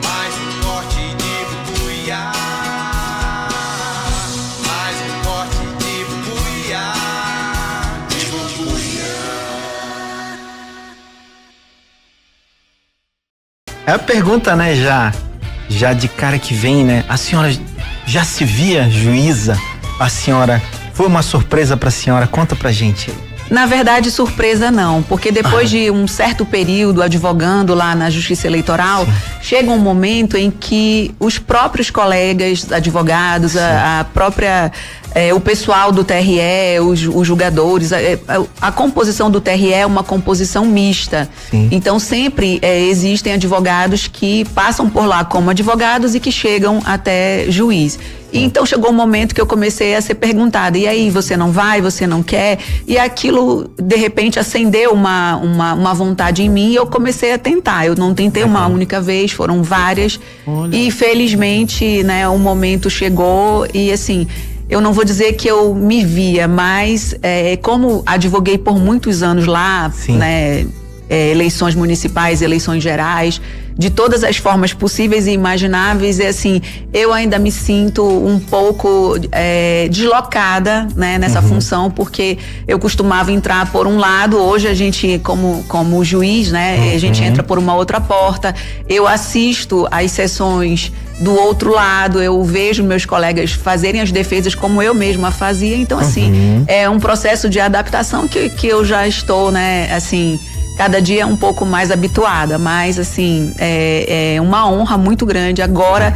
mais um corte de bubuiá, mais um corte de bubuiá, de bubuiá. É a pergunta, né, já de cara que vem, né? A senhora já se via juíza? A senhora, foi uma surpresa pra senhora? Conta pra gente aí. Na verdade, surpresa não, porque depois de um certo período advogando lá na Justiça Eleitoral, chega um momento em que os próprios colegas advogados, a própria, o pessoal do TRE, os julgadores, a composição do TRE é uma composição mista. Sim. Então sempre existem advogados que passam por lá como advogados e que chegam até juiz. E então chegou um momento que eu comecei a ser perguntada, e aí, você não vai, você não quer? E aquilo, de repente, acendeu uma vontade em mim e eu comecei a tentar. Eu não tentei uma única vez, foram várias. Olha. E felizmente, né, o momento chegou e assim, eu não vou dizer que eu me via, mas como advoguei por muitos anos lá, Sim. né, eleições municipais, eleições gerais, de todas as formas possíveis e imagináveis, assim, eu ainda me sinto um pouco deslocada, né, nessa função, porque eu costumava entrar por um lado, hoje a gente, como juiz, né, a gente entra por uma outra porta, eu assisto às sessões do outro lado, eu vejo meus colegas fazerem as defesas como eu mesma fazia, então assim, é um processo de adaptação que eu já estou, né, assim, cada dia é um pouco mais habituada, mas assim, é uma honra muito grande agora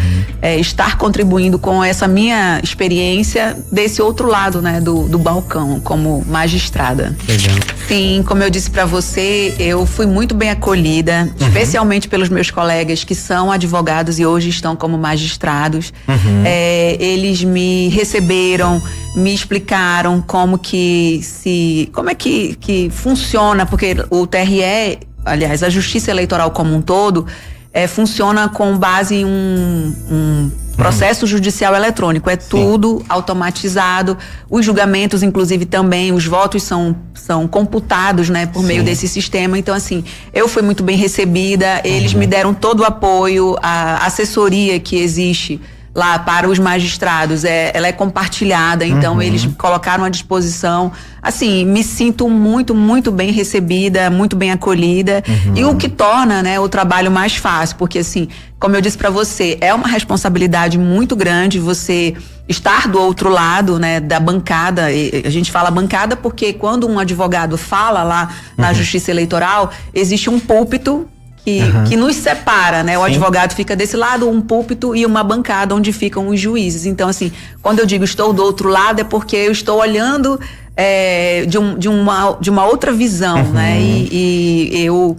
estar contribuindo com essa minha experiência desse outro lado, né, do balcão, como magistrada. Legal. Sim, como eu disse pra você, eu fui muito bem acolhida, especialmente pelos meus colegas que são advogados e hoje estão como magistrados. Eles me receberam, me explicaram como é que funciona, porque o TRE, aliás, a Justiça Eleitoral como um todo, funciona com base em um processo judicial eletrônico. É tudo automatizado. Os julgamentos, inclusive, também, os votos são computados, né, por meio desse sistema. Então, assim, eu fui muito bem recebida, eles me deram todo o apoio, a assessoria que existe lá para os magistrados, ela é compartilhada, então eles me colocaram à disposição. Assim, me sinto muito, muito bem recebida, muito bem acolhida, e o que torna, né, o trabalho mais fácil, porque assim, como eu disse para você, é uma responsabilidade muito grande você estar do outro lado, né, da bancada. A gente fala bancada porque quando um advogado fala lá na Justiça Eleitoral, existe um púlpito que nos separa, né? O advogado fica desse lado, um púlpito e uma bancada onde ficam os juízes. Então, assim, quando eu digo estou do outro lado, é porque eu estou olhando de uma outra visão, né? E eu,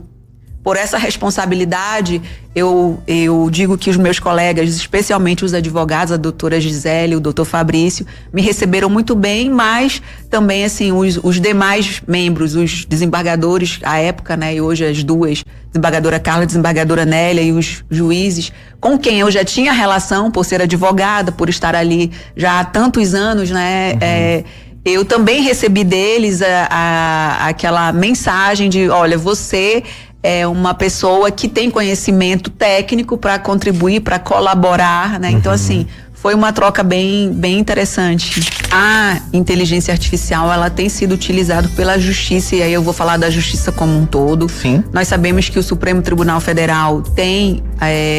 por essa responsabilidade, eu digo que os meus colegas, especialmente os advogados, a doutora Gisele, o doutor Fabrício, me receberam muito bem, mas também, assim, os demais membros, os desembargadores, à época, né, e hoje as duas, desembargadora Carla e desembargadora Nélia, e os juízes, com quem eu já tinha relação por ser advogada, por estar ali já há tantos anos, né, eu também recebi deles aquela mensagem de, olha, você é uma pessoa que tem conhecimento técnico para contribuir, para colaborar, né? Então, assim, foi uma troca bem interessante. A inteligência artificial, ela tem sido utilizada pela justiça, e aí eu vou falar da justiça como um todo. Sim. Nós sabemos que o Supremo Tribunal Federal tem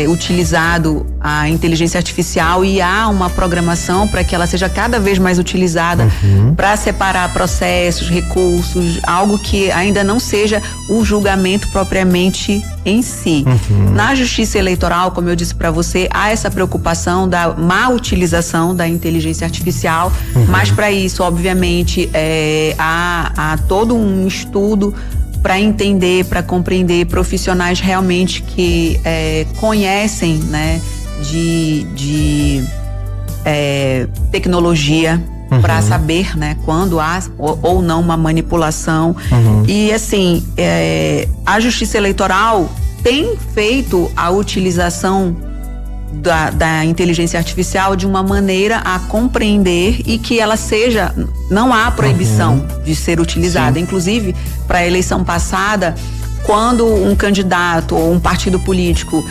utilizado a inteligência artificial e há uma programação para que ela seja cada vez mais utilizada para separar processos, recursos, algo que ainda não seja o julgamento propriamente em si. Na justiça eleitoral, como eu disse para você, há essa preocupação da má utilização da inteligência artificial, mas para isso, obviamente, há todo um estudo para entender, para compreender profissionais realmente que conhecem, né, de tecnologia, para saber, né, quando há ou não uma manipulação. E assim, a Justiça Eleitoral tem feito a utilização da inteligência artificial de uma maneira a compreender e que ela seja, não há proibição de ser utilizada. Inclusive, para a eleição passada, quando um candidato ou um partido político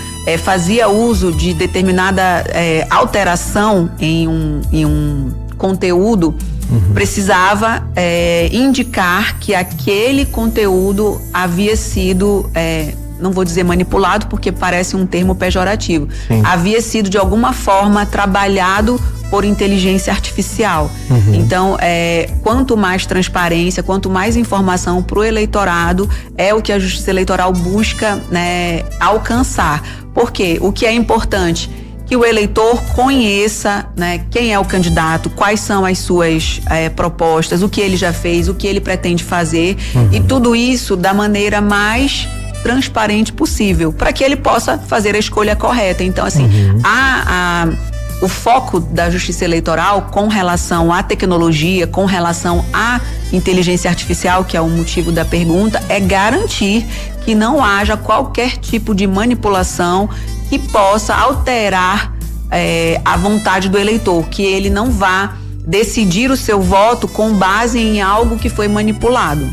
fazia uso de determinada alteração em um conteúdo, precisava indicar que aquele conteúdo havia sido, não vou dizer manipulado, porque parece um termo pejorativo, Sim. havia sido de alguma forma trabalhado por inteligência artificial. Então, quanto mais transparência, quanto mais informação para o eleitorado, é o que a Justiça Eleitoral busca, né, alcançar. Porque o que é importante? Que o eleitor conheça, né, quem é o candidato, quais são as suas propostas, o que ele já fez, o que ele pretende fazer, e tudo isso da maneira mais transparente possível, para que ele possa fazer a escolha correta. Então, assim, o foco da Justiça Eleitoral com relação à tecnologia, com relação à inteligência artificial, que é o motivo da pergunta, é garantir que não haja qualquer tipo de manipulação que possa alterar a vontade do eleitor, que ele não vá decidir o seu voto com base em algo que foi manipulado.